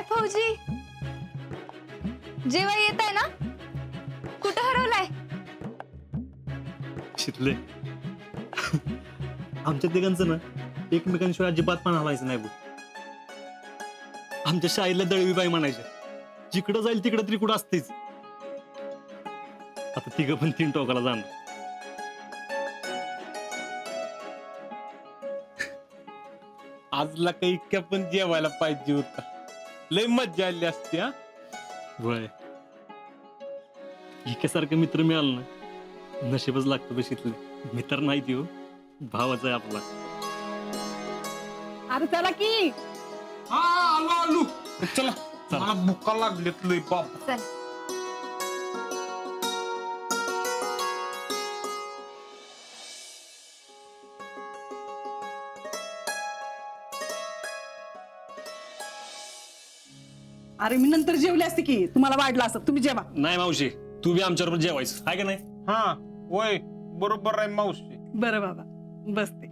फौजी जेव्हा येत आहे ना कुठं हरवलाय? शिकले आमच्या तिघांचं ना एकमेकांशिवाय अजिबात पण हलायचं नाही बघ. आमच्या शाळेला दळवी बाई म्हणायच्या, जिकडं जाईल तिकडं तरी कुठं असतेच. आता तिघं पण 3 टोकाला जाणार. आजला काही इतक्या पण जेवायला पाहिजे होता. लय मज्जा आली असती. हा वय इकेसारखं मित्र मिळालं ना नशीबच लागतं बशीतले. मित्र नाही देऊ भावाचा आहे आपला. अरे चला की. हा आलो आलो. चला मला भुका लागलेत लय बाप. चल अरे मी नंतर जेवले असते की, तुम्हाला वाढलं असत. तुम्ही जेवा. नाही मावशी, तू बी आमच्याबरोबर जेवायचं आहे का नाही? हा होय बरोबर आहे मावशी. बरं बाबा बसते.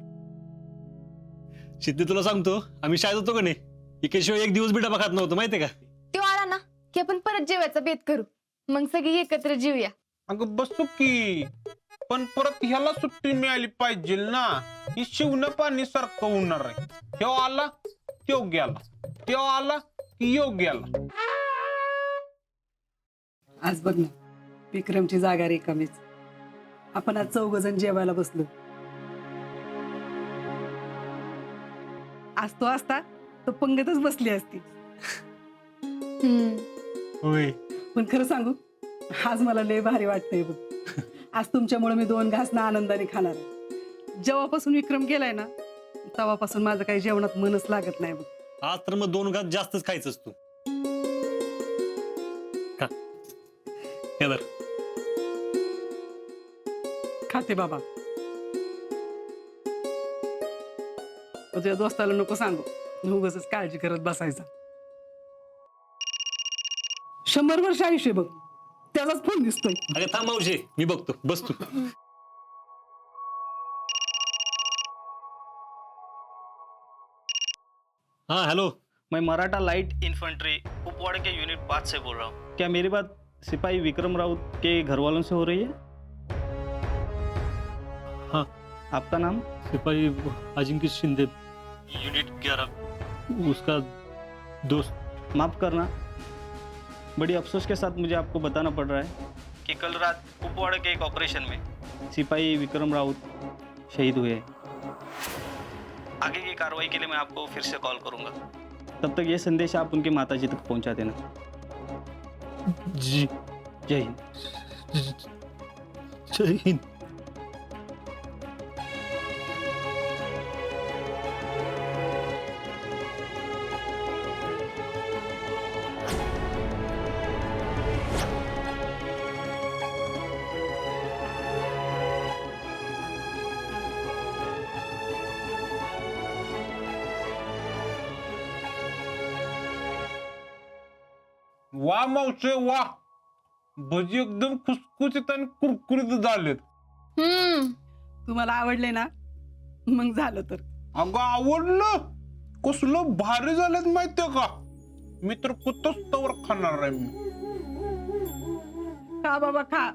सिद्धी तुला सांगतो, आम्ही शाळेत होतो का नाही इकेशिवाय एक दिवस बी डबा खात नव्हतं माहितीये का? तो आला ना की आपण परत जेवायचा बेत करू, मग सगळी एकत्र जेऊया. अगं बसू की, पण परत ह्याला सुट्टी मिळाली पाहिजे ना. ही शिवण पाणी सारखं होणार आहे. ह्यो आला त्यो गेला, त्यो आला की यो गेला. आज बघ ना, विक्रमची जागा रिकामीच. आपण आज 4 जण जेवायला बसलो. आज तो असता तो पंगतच बसली असती. होय पण खरं सांगू, आज मला लय भारी वाटतंय बघ. आज तुमच्यामुळे मी 2 घास ना आनंदाने खाणार आहे. जेव्हापासून विक्रम गेलाय ना तेव्हापासून माझं काही जेवणात मनच लागत नाही बघ. आज तर मग 2 घास जास्तच खायचंच तू. खा. हे धर. खाते बाबा. तुझ्या दोस्ताला नको सांगू, उगाचच काळजी करत बसायचा. 100 वर्ष आयुष्य बघ, त्याचाच फोन दिसतोय. अरे थांब मावशी, मी बघतो, बस तू. हाँ हेलो, मैं मराठा लाइट इन्फेंट्री कुपवाड़ा के यूनिट 5 से बोल रहा हूँ। क्या मेरी बात सिपाही विक्रम राउत के घर वालों से हो रही है? हाँ आपका नाम? सिपाही अजिंक्य शिंदे, यूनिट 11, उसका दोस्त। माफ करना, बड़ी अफसोस के साथ मुझे आपको बताना पड़ रहा है कि कल रात कुपवाड़ा के एक ऑपरेशन में सिपाही विक्रम राउत शहीद हुए हैं। आगे की कार्रवाई के लिए मैं आपको फिर से कॉल करूंगा। तब तक ये संदेश आप उनके माताजी तक पहुंचा देना। जी, जय हिंद। जय हिंद. वा मावशे वा, भजी एकदम खुसखुशीत आणि कुरकुरीत झालेत. तुम्हाला आवडले ना, मग झालं तर. अगं आवडलं, कसलं भारी झालेत माहितीये का. मी तर कुठंच तवर खाणार आहे. मी खा बाबा खा,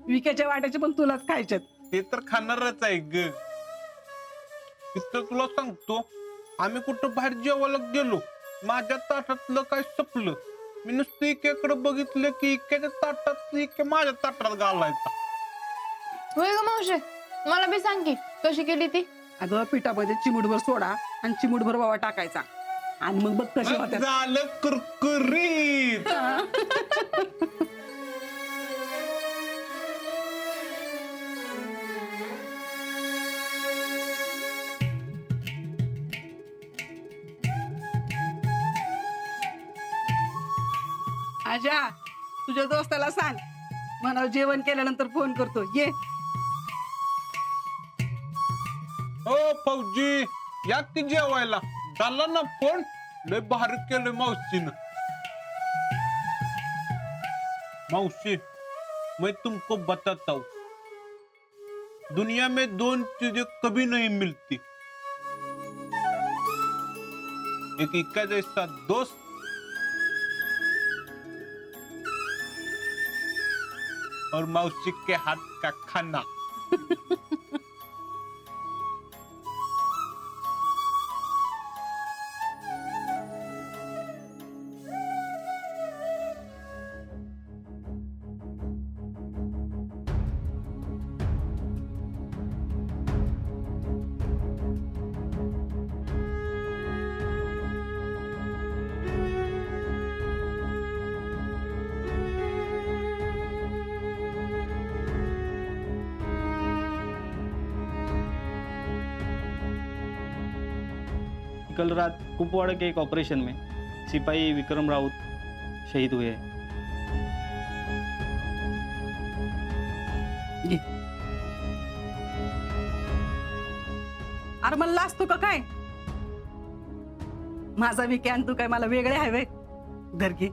विक्याच्या वाट्याचे पण तुलाच खायच्यात. ते तर खाणारच आहे ग. इथं तुला सांगतो, आम्ही कुठं बाहेर जेवायला गेलो, माझ्या ताटातलं काय सपलं, मी नुसतं इकडे बघितलं की इक्याच्या ताटात इके माझ्या ताटात घालायचा. होय ग मावशे, मला बी सांग की कशी केली ती. अगं पिठामध्ये चिमूटभर सोडा आणि चिमूटभर बाबा टाकायचा आणि मग बघ कशी होत्या. झालं कुरकुरीत. आजा, तुझ्या दोस्ताला सांग मला जेवण केल्यानंतर फोन करतो. ये. हो फौजी, या की जेवायला. झाला ना फोन, लय भारी केलं मावशीनं. मौसी, मैं तुमको बताता हूँ, दुनिया में 2 चीजें कभी नहीं मिलती, एक इक्का जैसा दोस्त और मौसी के हाथ का खाना। कल रात कुपवाड़ा के एक ऑपरेशन में सिपाही विक्रम राउत शहीद हुए हैं। घे. अरे मला लाजतो का काय? माझा विक्यान तू काय मला वेगळे आहे वे धर घे.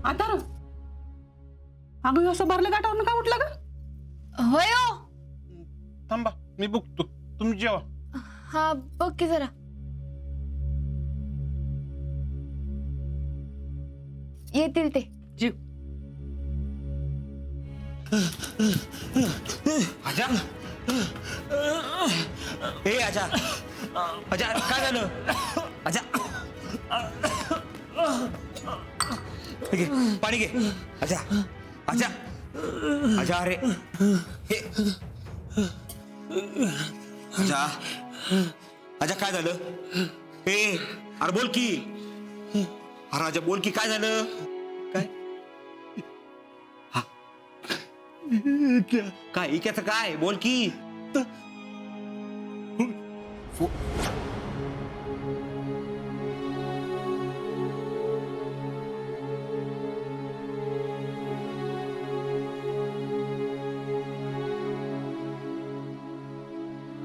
आता र अगं असं भरलं गाठावर का उठला का? होय हो. थांबा मी बघतो, तुम्ही जेवा. हा बघ की जरा. येतील ते. जीव आजा ए आजा आजा काय झालं आजा घे पाणी घे आजा आजा आजा अरे हे आजा आजा काय झालं ए अरे बोल की अरे आजा बोल की काय झालं काय काय इक्याचं काय बोल की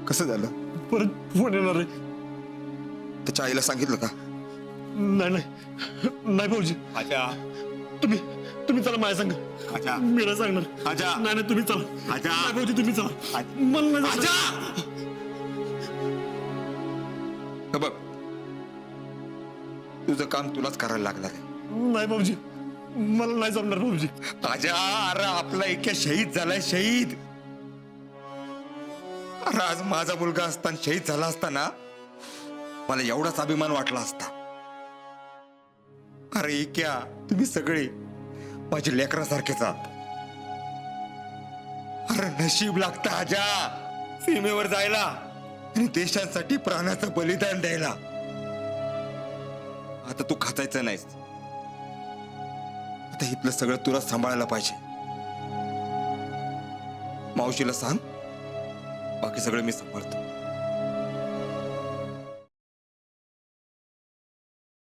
कसं झालं? परत फोन येणार आहे. त्याच्या आईला सांगितलं का? नाही नाही नाही भाऊजी, आजा तुम्ही चला माझ्या संग. आजा मी नाही सांगणार. आजा नाही नाही तुम्ही चला. आजा नाही भाऊजी तुम्ही चला. मला नाही आजा जायचं. हे बघ, तुझं काम तुलाच करायला लागणार आहे. नाही भाऊजी, मला नाही जमणार भाऊजी. आजा अरे आपला इतक्या शहीद झालाय, शहीद. अरे आज माझा मुलगा असताना शहीद झाला असताना मला एवढाच अभिमान वाटला असता. अरे इक्या तुम्ही सगळे माझ्या लेकरासारखेच आहात. अरे नशीब लागतं आजा सीमेवर जायला आणि देशासाठी प्राणाचं बलिदान द्यायला. आता तू खचायचं नाहीस. आता इथलं सगळं तुला सांभाळायला पाहिजे. मावशीला सांग, बाकी सगळं मी सांभाळतो.